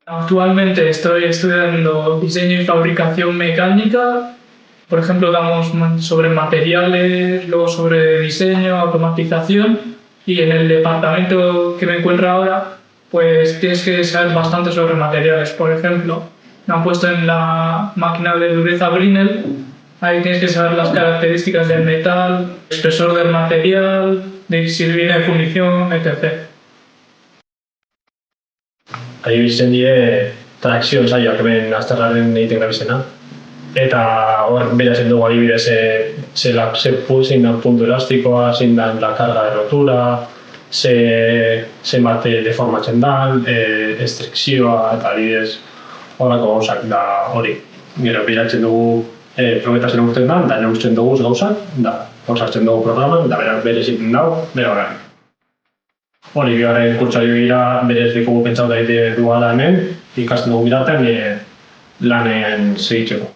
Actualmente estoy estudiando diseño y fabricación mecánica. Por ejemplo, damos sobre materiales, luego sobre diseño, automatización. Y en el departamento que me encuentro ahora, pues tienes que saber bastante sobre materiales. Por ejemplo, me han puesto en la máquina de dureza Brinell. Ahí tienes que saber las características del metal, espesor del material, de si viene de fundición, etc. Adibidez die trakzio saioak hemen azterraren egiten gabizena. Eta hor beratzen dugu adibidez zein da puntu elastikoa, zein da la carga de rotura, zenbat deformatzen da, estrikzioa eta adibidez horako gauzak da hori. Gero beratzen dugu probetatzen egiten da, eta neurtzen dugu gauzak, da gauzartzen dugu programan, da berak berez egiten dago, bere horrean. Hori, bigarren kurtsoari begira berez dikugu pentsatu daite duala hemen, ikasten dugu bitartean lanean segitzeko.